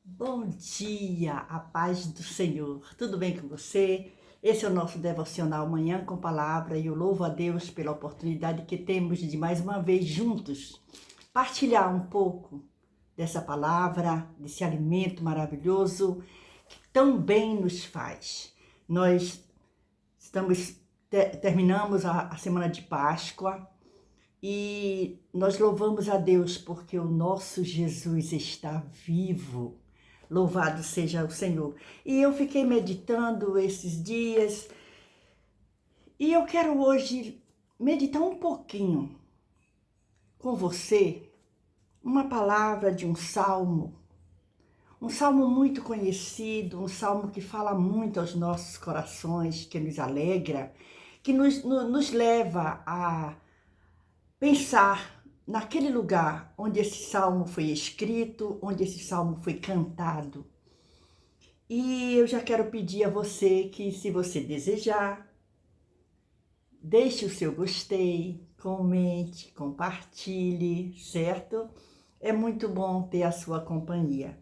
Bom dia, a paz do Senhor. Tudo bem com você? Esse é o nosso devocional Manhã com Palavra e eu louvo a Deus pela oportunidade que temos de mais uma vez juntos partilhar um pouco dessa palavra, desse alimento maravilhoso que tão bem nos faz. Nós terminamos a semana de Páscoa e nós louvamos a Deus porque o nosso Jesus está vivo. Louvado seja o Senhor. E eu fiquei meditando esses dias e eu quero hoje meditar um pouquinho com você uma palavra de um salmo muito conhecido, um salmo que fala muito aos nossos corações, que nos alegra, que nos leva a pensar naquele lugar onde esse salmo foi escrito, onde esse salmo foi cantado. E eu já quero pedir a você que, se você desejar, deixe o seu gostei, comente, compartilhe, certo? É muito bom ter a sua companhia.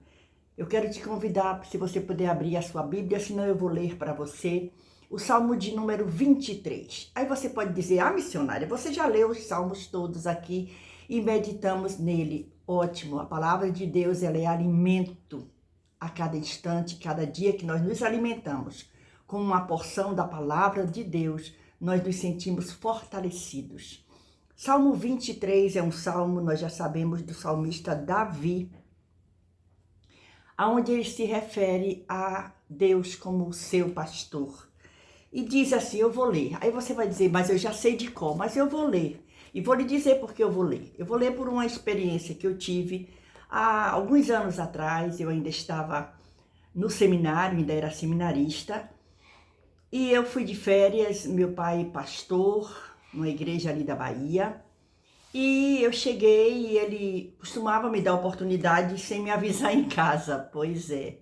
Eu quero te convidar, se você puder abrir a sua Bíblia, senão eu vou ler para você o Salmo de número 23. Aí você pode dizer, missionária, você já leu os salmos todos aqui e meditamos nele. Ótimo, a palavra de Deus ela é alimento a cada instante, cada dia que nós nos alimentamos com uma porção da palavra de Deus, nós nos sentimos fortalecidos. Salmo 23 é um salmo, nós já sabemos, do salmista Davi, onde ele se refere a Deus como o seu pastor. E diz assim, eu vou ler. Aí você vai dizer, mas eu já sei de cor, mas eu vou ler. E vou lhe dizer por que eu vou ler. Eu vou ler por uma experiência que eu tive há alguns anos atrás. Eu ainda estava no seminário, ainda era seminarista. E eu fui de férias, meu pai pastor, numa igreja ali da Bahia. E eu cheguei e ele costumava me dar oportunidade sem me avisar em casa, pois é.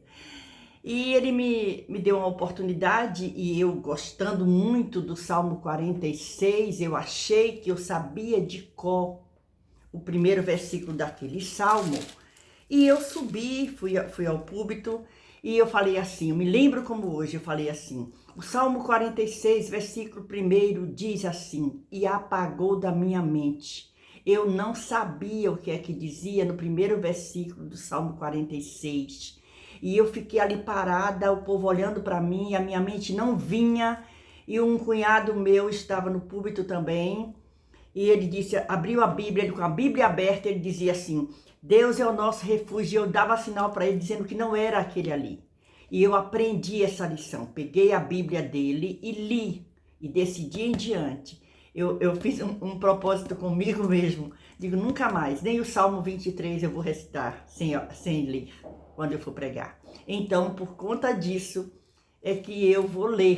E ele me deu uma oportunidade e eu, gostando muito do Salmo 46, eu achei que eu sabia de cor o primeiro versículo daquele salmo. E eu subi, fui ao púlpito e eu falei assim, eu me lembro como hoje, eu falei assim, o Salmo 46, versículo 1 diz assim, e apagou da minha mente. Eu não sabia o que é que dizia no primeiro versículo do Salmo 46. E eu fiquei ali parada, o povo olhando para mim, a minha mente não vinha. E um cunhado meu estava no púlpito também. E ele disse, abriu a Bíblia, ele com a Bíblia aberta, ele dizia assim, Deus é o nosso refúgio. E eu dava sinal para ele dizendo que não era aquele ali. E eu aprendi essa lição, peguei a Bíblia dele e li. E desse dia em diante, eu fiz um propósito comigo mesmo. Digo, nunca mais, nem o Salmo 23 eu vou recitar sem ler, quando eu for pregar. Então, por conta disso, é que eu vou ler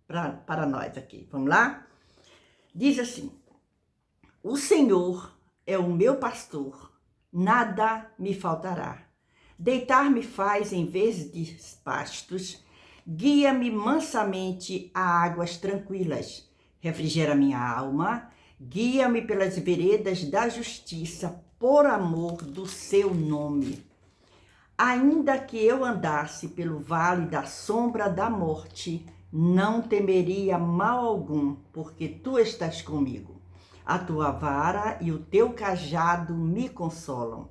para nós aqui. Vamos lá? Diz assim, o Senhor é o meu pastor, nada me faltará. Deitar-me faz em verdes pastos, guia-me mansamente a águas tranquilas. Refrigera minha alma, guia-me pelas veredas da justiça, por amor do seu nome. Ainda que eu andasse pelo vale da sombra da morte, não temeria mal algum, porque tu estás comigo. A tua vara e o teu cajado me consolam.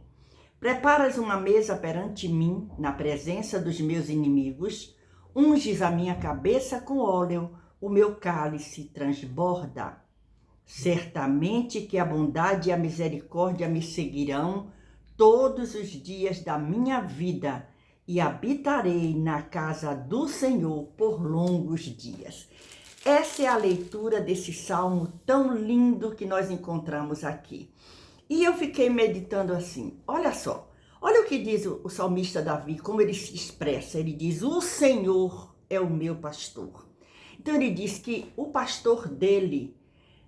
Preparas uma mesa perante mim, na presença dos meus inimigos, unges a minha cabeça com óleo, o meu cálice transborda. Certamente que a bondade e a misericórdia me seguirão todos os dias da minha vida e habitarei na casa do Senhor por longos dias. Essa é a leitura desse salmo tão lindo que nós encontramos aqui. E eu fiquei meditando assim, olha só, olha o que diz o salmista Davi, como ele se expressa. Ele diz, o Senhor é o meu pastor. Então ele diz que o pastor dele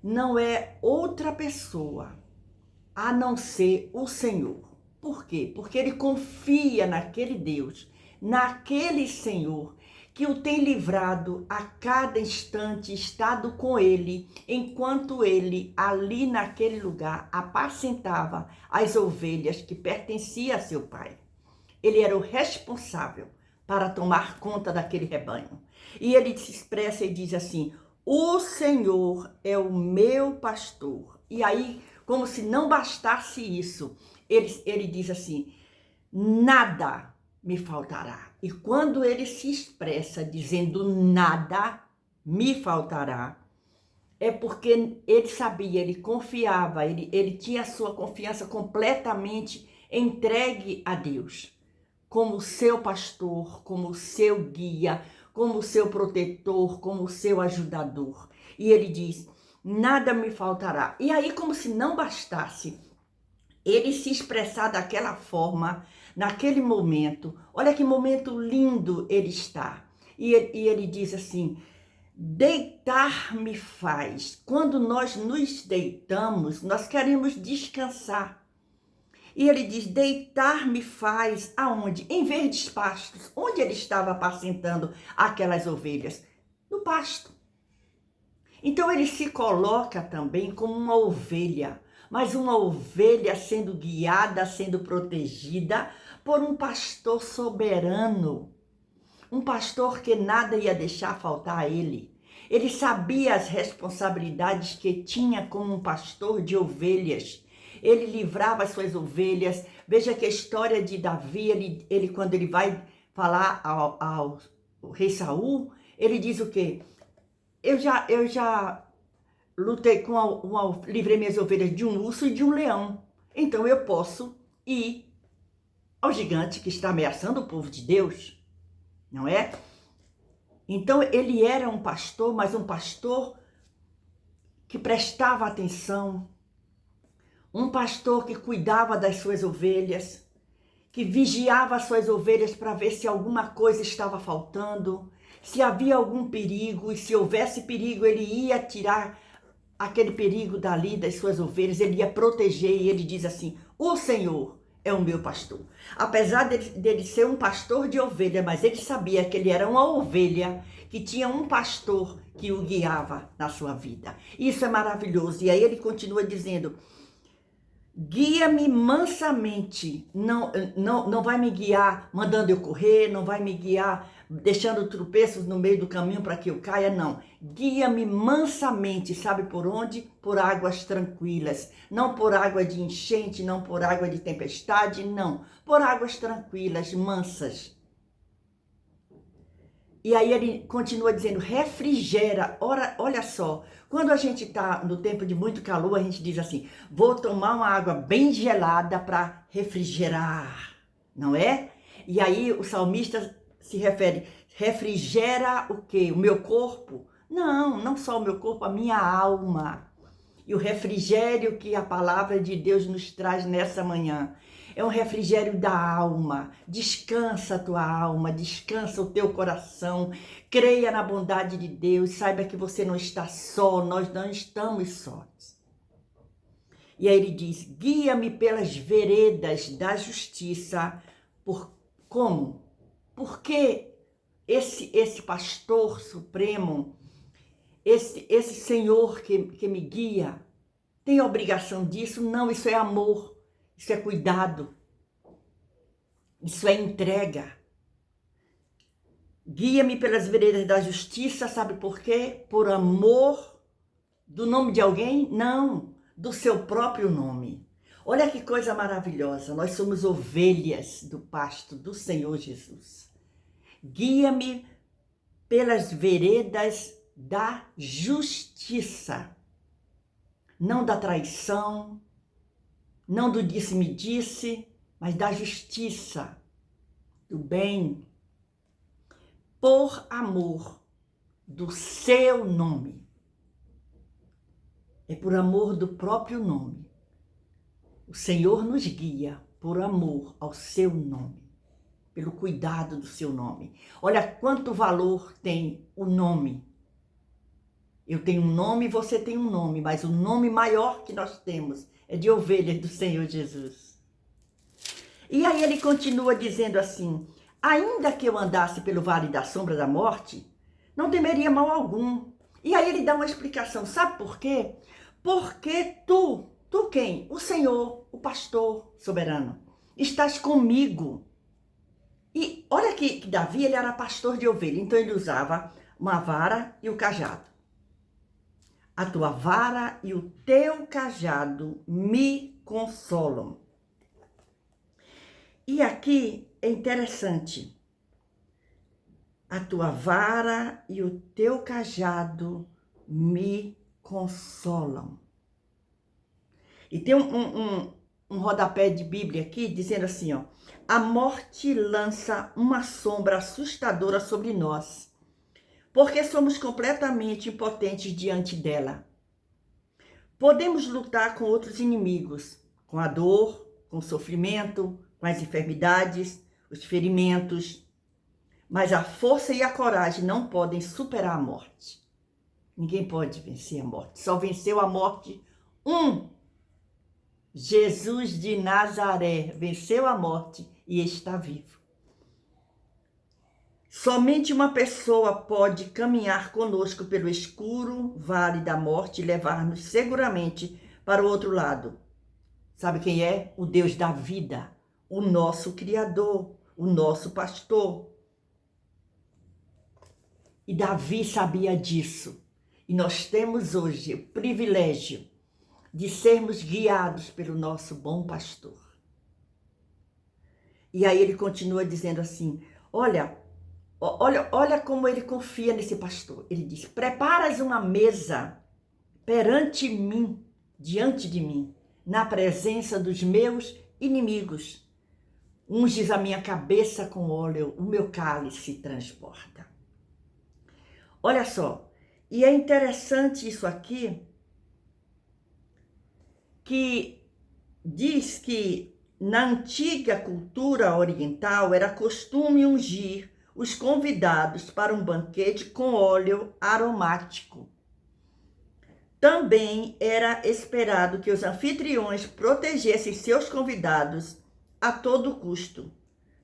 não é outra pessoa a não ser o Senhor. Por quê? Porque ele confia naquele Deus, naquele Senhor, que o tem livrado a cada instante, estado com ele, enquanto ele, ali naquele lugar, apacentava as ovelhas que pertenciam a seu pai. Ele era o responsável para tomar conta daquele rebanho. E ele se expressa e diz assim: o Senhor é o meu pastor. E aí, como se não bastasse isso, ele diz assim: nada me faltará. E quando ele se expressa dizendo nada me faltará, é porque ele sabia, ele confiava, ele tinha a sua confiança completamente entregue a Deus, como seu pastor, como seu guia, como seu protetor, como seu ajudador. E ele diz: nada me faltará. E aí, como se não bastasse ele se expressar daquela forma, naquele momento, olha que momento lindo ele está. E ele diz assim: deitar me faz. Quando nós nos deitamos, nós queremos descansar. E ele diz: deitar me faz aonde? Em verdes pastos. Onde ele estava apacentando aquelas ovelhas? No pasto. Então ele se coloca também como uma ovelha, mas uma ovelha sendo guiada, sendo protegida por um pastor soberano. Um pastor que nada ia deixar faltar a ele. Ele sabia as responsabilidades que tinha como um pastor de ovelhas. Ele livrava as suas ovelhas. Veja que a história de Davi, ele quando ele vai falar ao rei Saul, ele diz o quê? Eu já lutei livrei minhas ovelhas de um urso e de um leão. Então eu posso ir ao gigante que está ameaçando o povo de Deus. Não é? Então ele era um pastor, mas um pastor que prestava atenção, um pastor que cuidava das suas ovelhas, que vigiava as suas ovelhas para ver se alguma coisa estava faltando, se havia algum perigo, e se houvesse perigo ele ia tirar aquele perigo dali das suas ovelhas, ele ia proteger. E ele diz assim: o Senhor é o meu pastor. Apesar dele ser um pastor de ovelha, mas ele sabia que ele era uma ovelha que tinha um pastor que o guiava na sua vida. Isso é maravilhoso. E aí ele continua dizendo: guia-me mansamente. Não vai me guiar mandando eu correr, não vai me guiar deixando tropeços no meio do caminho para que eu caia, não. Guia-me mansamente, sabe por onde? Por águas tranquilas. Não por água de enchente, não por água de tempestade, não. Por águas tranquilas, mansas. E aí ele continua dizendo: refrigera. Ora, olha só, quando a gente está no tempo de muito calor, a gente diz assim: vou tomar uma água bem gelada para refrigerar, não é? E aí o salmista se refere: refrigera o quê? O meu corpo? Não só o meu corpo, a minha alma. E o refrigério que a palavra de Deus nos traz nessa manhã é um refrigério da alma. Descansa a tua alma, descansa o teu coração, creia na bondade de Deus, saiba que você não está só, nós não estamos sós. E aí ele diz: guia-me pelas veredas da justiça. Como? Porque esse pastor supremo, esse Senhor que me guia, tem obrigação disso? Não, isso é amor. Isso é cuidado, isso é entrega. Guia-me pelas veredas da justiça, sabe por quê? Por amor do nome de alguém? Não, do seu próprio nome. Olha que coisa maravilhosa, nós somos ovelhas do pasto do Senhor Jesus. Guia-me pelas veredas da justiça, não da traição, não do disse-me-disse, mas da justiça, do bem, por amor do seu nome. É por amor do próprio nome. O Senhor nos guia por amor ao seu nome, pelo cuidado do seu nome. Olha quanto valor tem o nome. Eu tenho um nome, você tem um nome, mas o nome maior que nós temos é de ovelhas do Senhor Jesus. E aí ele continua dizendo assim: ainda que eu andasse pelo vale da sombra da morte, não temeria mal algum. E aí ele dá uma explicação, sabe por quê? Porque tu quem? O Senhor, o pastor soberano, estás comigo. que Davi, ele era pastor de ovelha, então ele usava uma vara e o cajado. A tua vara e o teu cajado me consolam. E aqui é interessante. A tua vara e o teu cajado me consolam. E tem um rodapé de Bíblia aqui dizendo assim, ó: a morte lança uma sombra assustadora sobre nós, porque somos completamente impotentes diante dela. Podemos lutar com outros inimigos, com a dor, com o sofrimento, com as enfermidades, os ferimentos, mas a força e a coragem não podem superar a morte. Ninguém pode vencer a morte. Só venceu a morte Jesus de Nazaré. Venceu a morte e está vivo. Somente uma pessoa pode caminhar conosco pelo escuro vale da morte e levar-nos seguramente para o outro lado. Sabe quem é? O Deus da vida, o nosso Criador, o nosso pastor. E Davi sabia disso. E nós temos hoje o privilégio de sermos guiados pelo nosso bom pastor. E aí ele continua dizendo assim, olha como ele confia nesse pastor. Ele diz, preparas uma mesa perante mim, diante de mim, na presença dos meus inimigos. Unges a minha cabeça com óleo, o meu cálice transborda. Olha só, e é interessante isso aqui, que diz que na antiga cultura oriental era costume ungir os convidados para um banquete com óleo aromático. Também era esperado que os anfitriões protegessem seus convidados a todo custo.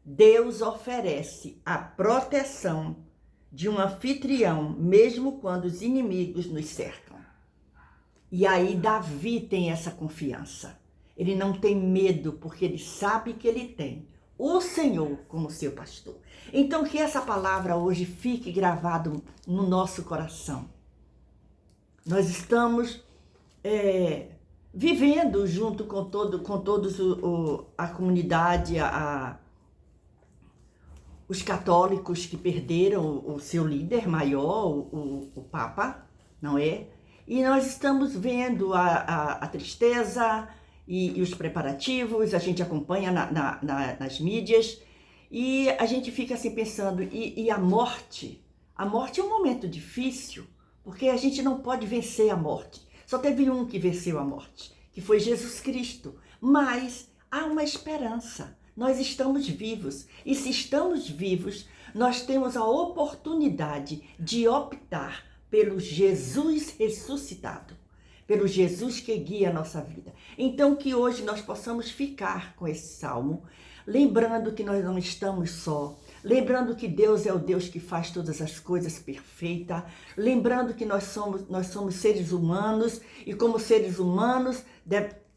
Deus oferece a proteção de um anfitrião, mesmo quando os inimigos nos cercam. E aí Davi tem essa confiança. Ele não tem medo, porque ele sabe que ele tem o Senhor como seu pastor. Então que essa palavra hoje fique gravado no nosso coração. Nós estamos vivendo junto com todos a comunidade, os católicos que perderam o seu líder maior, o Papa, não é? E nós estamos vendo a tristeza e os preparativos, a gente acompanha nas mídias, e a gente fica assim pensando, e a morte? A morte é um momento difícil, porque a gente não pode vencer a morte. Só teve um que venceu a morte, que foi Jesus Cristo. Mas há uma esperança. Nós estamos vivos. E se estamos vivos, nós temos a oportunidade de optar pelo Jesus ressuscitado, pelo Jesus que guia a nossa vida. Então que hoje nós possamos ficar com esse salmo, lembrando que nós não estamos só, lembrando que Deus é o Deus que faz todas as coisas perfeitas, lembrando que nós somos seres humanos, e como seres humanos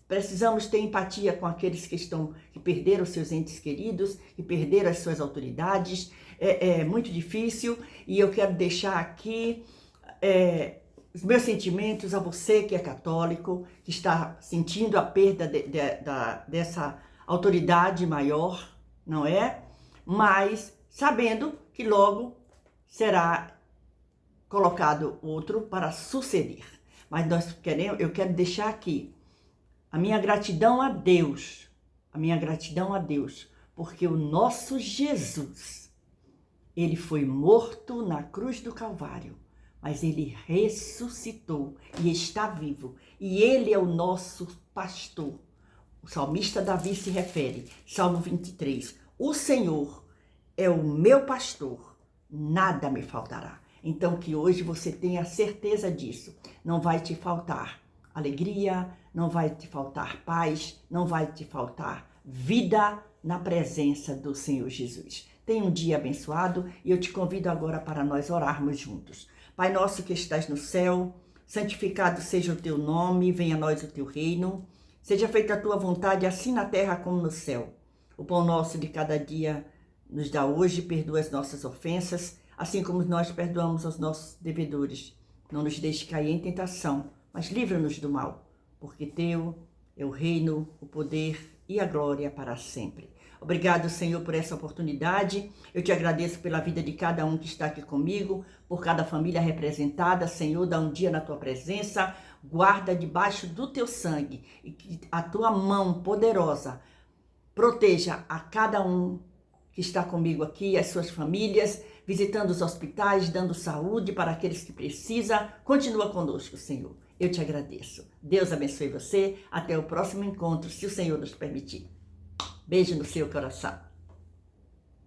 precisamos ter empatia com aqueles que perderam seus entes queridos, que perderam as suas autoridades. É muito difícil, e eu quero deixar aqui os meus sentimentos a você que é católico, que está sentindo a perda dessa autoridade maior, não é? Mas sabendo que logo será colocado outro para suceder. Mas eu quero deixar aqui a minha gratidão a Deus, porque o nosso Jesus, ele foi morto na cruz do Calvário, mas ele ressuscitou e está vivo. E ele é o nosso pastor. O salmista Davi se refere, Salmo 23, o Senhor é o meu pastor, nada me faltará. Então que hoje você tenha certeza disso. Não vai te faltar alegria, não vai te faltar paz, não vai te faltar vida na presença do Senhor Jesus. Tenha um dia abençoado e eu te convido agora para nós orarmos juntos. Pai nosso que estás no céu, santificado seja o teu nome, venha a nós o teu reino. Seja feita a tua vontade, assim na terra como no céu. O pão nosso de cada dia nos dá hoje, perdoa as nossas ofensas, assim como nós perdoamos aos nossos devedores. Não nos deixe cair em tentação, mas livra-nos do mal, porque teu é o reino, o poder e a glória para sempre. Obrigado, Senhor, por essa oportunidade. Eu te agradeço pela vida de cada um que está aqui comigo, por cada família representada. Senhor, dá um dia na tua presença, guarda debaixo do teu sangue e que a tua mão poderosa proteja a cada um que está comigo aqui, as suas famílias, visitando os hospitais, dando saúde para aqueles que precisam. Continua conosco, Senhor. Eu te agradeço. Deus abençoe você. Até o próximo encontro, se o Senhor nos permitir. Beijo no seu coração.